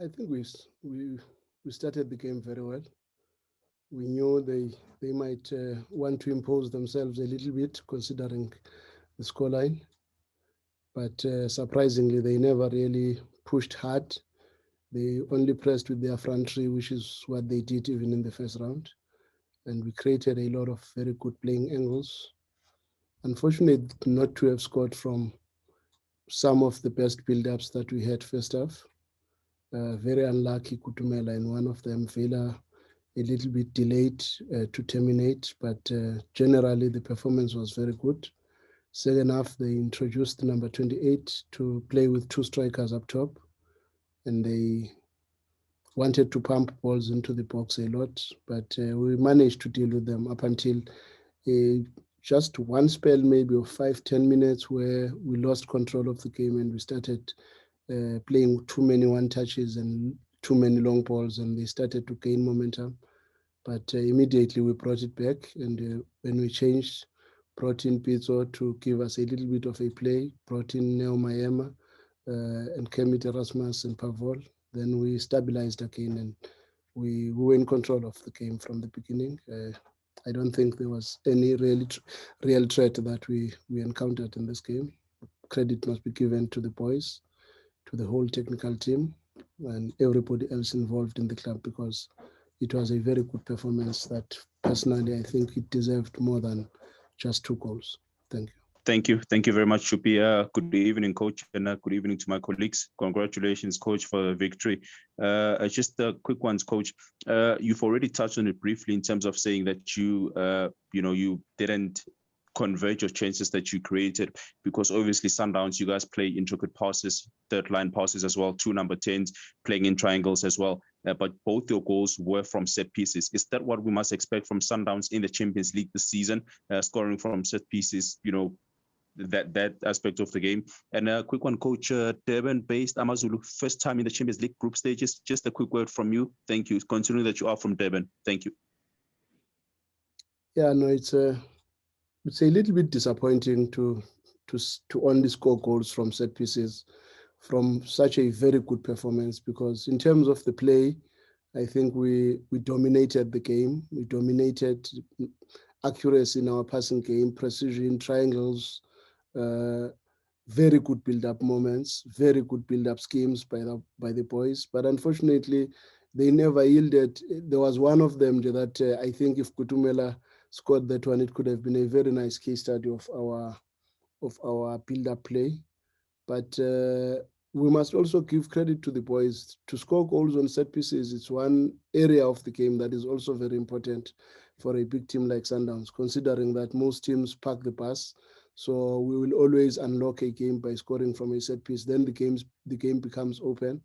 I think we started the game very well. We knew they might want to impose themselves a little bit, considering the scoreline. But surprisingly, they never really pushed hard. They only pressed with their front three, which is what they did even in the first round. And we created a lot of very good playing angles. Unfortunate not to have scored from some of the best build-ups that we had first half. Very unlucky Kutumela in one of them. Vela a little bit delayed to terminate, but generally the performance was very good. Second half, they introduced number 28 to play with two strikers up top, and they wanted to pump balls into the box a lot, but we managed to deal with them up until just one spell maybe of 5-10 minutes where we lost control of the game and we started playing too many one touches and too many long balls, and they started to gain momentum. But immediately we brought it back, and when we changed, brought in Pizzo to give us a little bit of a play, brought in Neo Maniema and Kermit Erasmus and Pavol. Then we stabilized again, and we were in control of the game from the beginning. I don't think there was any real threat that we encountered in this game. Credit must be given to the boys, to the whole technical team, and everybody else involved in the club, because it was a very good performance that personally I think it deserved more than just 2 goals. Thank you. Thank you very much, Shupi. Good evening, coach, and good evening to my colleagues. Congratulations, coach, for the victory. Just quick ones, coach. You've already touched on it briefly in terms of saying that you didn't convert your chances that you created, because obviously Sundowns, you guys play intricate passes, third line passes as well, 2 number 10s, playing in triangles as well. But both your goals were from set pieces. Is that what we must expect from Sundowns in the Champions League this season? Scoring from set pieces, that aspect of the game. And a quick one, coach, Durban-based Amazulu, first time in the Champions League group stages. Just a quick word from you. Thank you. Considering that you are from Durban. Thank you. Yeah, no, it's a little bit disappointing to only score goals from set pieces from such a very good performance, because in terms of the play, I think we dominated the game. We dominated accuracy in our passing game, precision, triangles, very good build-up moments, very good build-up schemes by the boys. But unfortunately, they never yielded. There was one of them that I think if Kutumela scored that one, it could have been a very nice case study of our build-up play. But we must also give credit to the boys. To score goals on set pieces, it's one area of the game that is also very important for a big team like Sundowns, considering that most teams park the pass. So we will always unlock a game by scoring from a set piece. Then the game becomes open.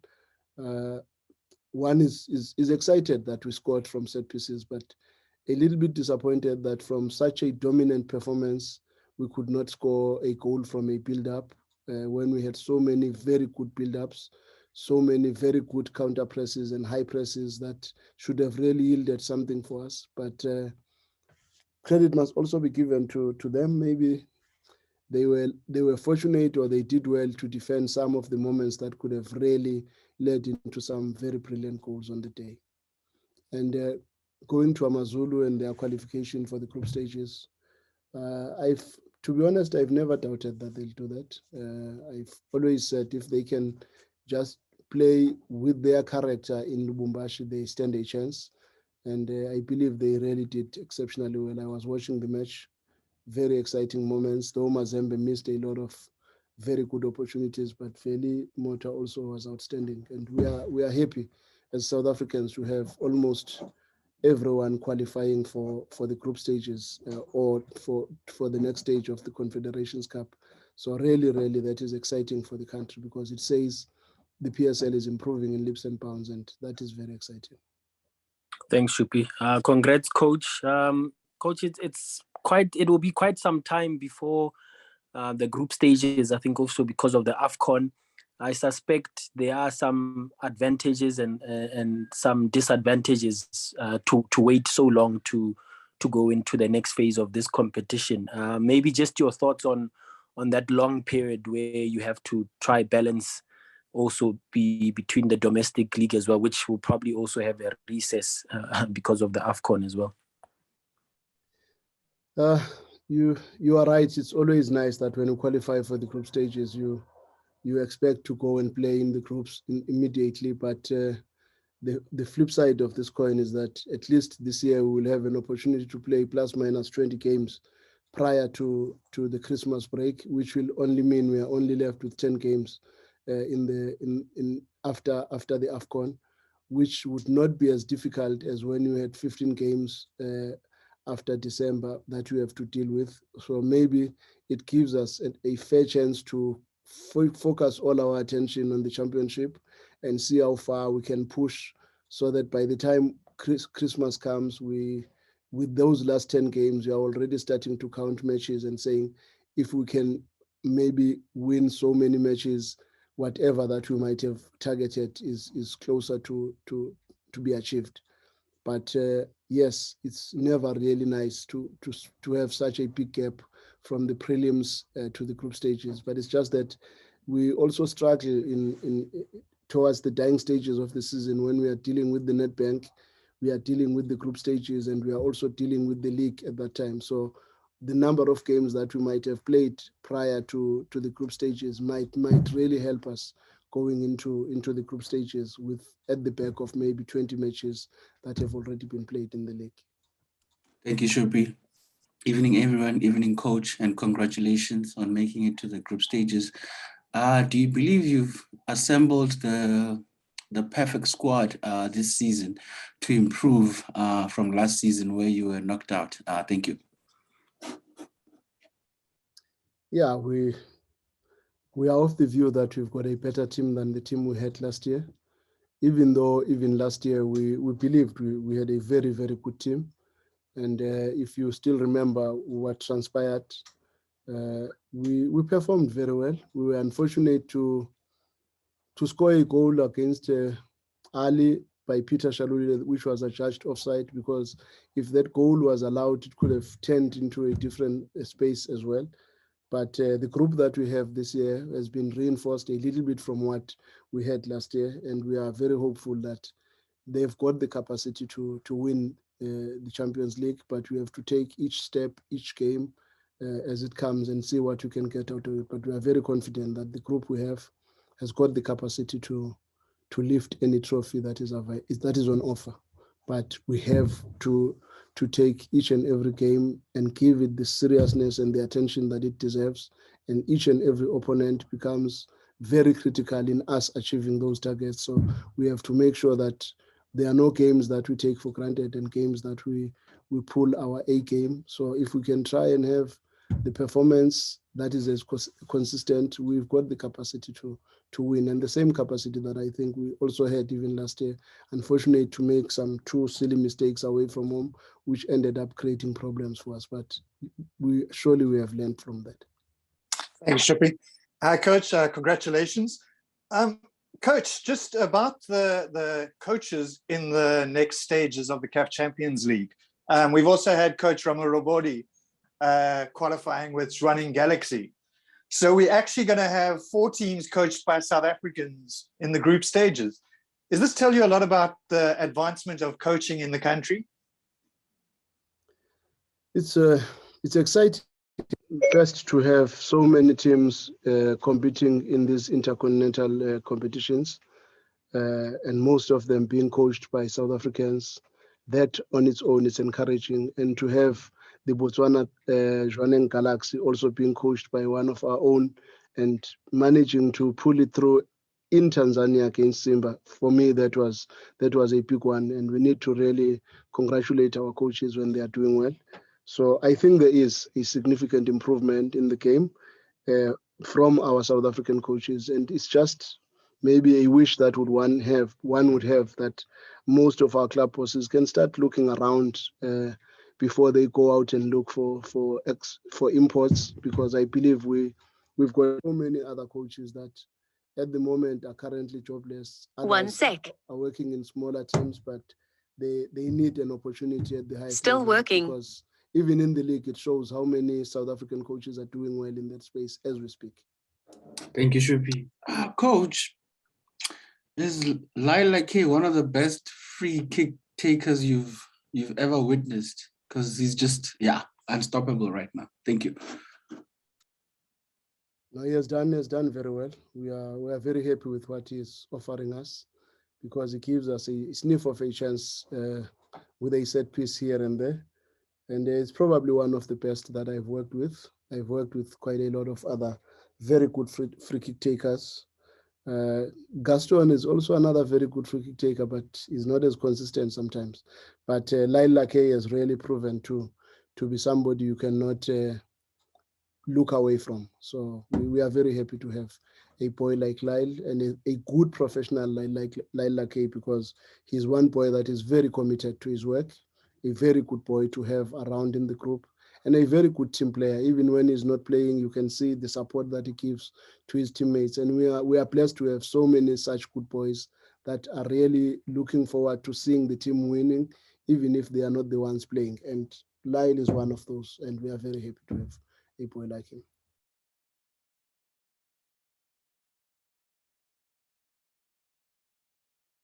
One is excited that we scored from set pieces, but a little bit disappointed that from such a dominant performance, we could not score a goal from a build-up when we had so many very good build-ups, so many very good counter presses and high presses that should have really yielded something for us. But credit must also be given to them. Maybe they were fortunate, or they did well to defend some of the moments that could have really led into some very brilliant goals on the day. And going to Amazulu and their qualification for the group stages, to be honest, I've never doubted that they'll do that. I've always said if they can just play with their character in Lubumbashi, they stand a chance. And I believe they really did exceptionally well. I was watching the match, very exciting moments. Though Mazembe missed a lot of very good opportunities, but Feli Mota also was outstanding. And we are happy as South Africans to have almost everyone qualifying for the group stages or for the next stage of the Confederations Cup. So really, really, that is exciting for the country, because it says the PSL is improving in leaps and bounds, and that is very exciting. Thanks, Shupi. Congrats, Coach. Coach, it will be quite some time before the group stages. I think also because of the AFCON. I suspect there are some advantages and some disadvantages to wait so long to go into the next phase of this competition. Maybe just your thoughts on that long period where you have to try balance also be between the domestic league as well, which will probably also have a recess because of the AFCON as well. You are right. It's always nice that when you qualify for the group stages, you expect to go and play in the groups immediately. But the flip side of this coin is that at least this year we will have an opportunity to play plus minus 20 games prior to the Christmas break, which will only mean we are only left with 10 games after the AFCON, which would not be as difficult as when you had 15 games after December that we have to deal with. So maybe it gives us a fair chance to focus all our attention on the championship and see how far we can push, so that by the time Christmas comes, with those last 10 games, we are already starting to count matches and saying, if we can maybe win so many matches, whatever that we might have targeted is closer to be achieved. But yes, it's never really nice to have such a big gap from the prelims to the group stages. But it's just that we also struggle in towards the dying stages of the season when we are dealing with the Nedbank, we are dealing with the group stages, and we are also dealing with the league at that time. So the number of games that we might have played prior to the group stages might really help us going into the group stages with at the back of maybe 20 matches that have already been played in the league. Thank you, Shupi. Evening, everyone. Evening, coach, and congratulations on making it to the group stages. Do you believe you've assembled the perfect squad this season to improve from last season where you were knocked out? Thank you. Yeah, we are of the view that we've got a better team than the team we had last year. Even though last year we believed we had a very, very good team. And if you still remember what transpired, we performed very well. We were unfortunate to score a goal against Ali by Peter Shaluli, which was adjudged offside, because if that goal was allowed, it could have turned into a different space as well. But the group that we have this year has been reinforced a little bit from what we had last year, and we are very hopeful that they've got the capacity to win the Champions League. But we have to take each step, each game as it comes, and see what we can get out of it. But we are very confident that the group we have has got the capacity to lift any trophy that is on offer. But we have to take each and every game and give it the seriousness and the attention that it deserves. And each and every opponent becomes very critical in us achieving those targets. So we have to make sure that there are no games that we take for granted and games that we pull our A game. So if we can try and have the performance that is as consistent, we've got the capacity to win, and the same capacity that I think we also had even last year. Unfortunately, to make some two silly mistakes away from home, which ended up creating problems for us. But we have learned from that. Thanks, Shupi. Coach, congratulations. Coach, just about the coaches in the next stages of the CAF Champions League. We've also had Coach Ramarobodi qualifying with Running Galaxy. So we're actually going to have 4 teams coached by South Africans in the group stages. Does this tell you a lot about the advancement of coaching in the country? It's exciting first to have so many teams competing in these intercontinental competitions, and most of them being coached by South Africans. That on its own is encouraging, and to have the Botswana Jwaneng Galaxy also being coached by one of our own and managing to pull it through in Tanzania against Simba, for me that was a big one, and we need to really congratulate our coaches when they are doing well. So I think there is a significant improvement in the game from our South African coaches, and it's just maybe a wish that one would have that most of our club bosses can start looking around before they go out and look for imports, because I believe we've got so many other coaches that at the moment are currently jobless. Others are working in smaller teams, but they need an opportunity at the highest level. Still working. Because even in the league, it shows how many South African coaches are doing well in that space as we speak. Thank you, Shupi. Coach, Is Lyle Lakay one of the best free kick takers you've ever witnessed? Because he's just unstoppable right now. Thank you. No, he has done very well. We are very happy with what he is offering us, because he gives us a sniff of a chance with a set piece here and there. And it's probably one of the best that I've worked with. I've worked with quite a lot of other very good free kick takers. Gaston is also another very good free kick taker, but he's not as consistent sometimes. But Lyle Lakay has really proven to be somebody you cannot look away from. So we are very happy to have a boy like Lyle, and a good professional like Lyle Lakay, because he's one boy that is very committed to his work, a very good boy to have around in the group, and a very good team player. Even when he's not playing, you can see the support that he gives to his teammates. And we are blessed to have so many such good boys that are really looking forward to seeing the team winning, even if they are not the ones playing. And Lyle is one of those, and we are very happy to have a boy like him.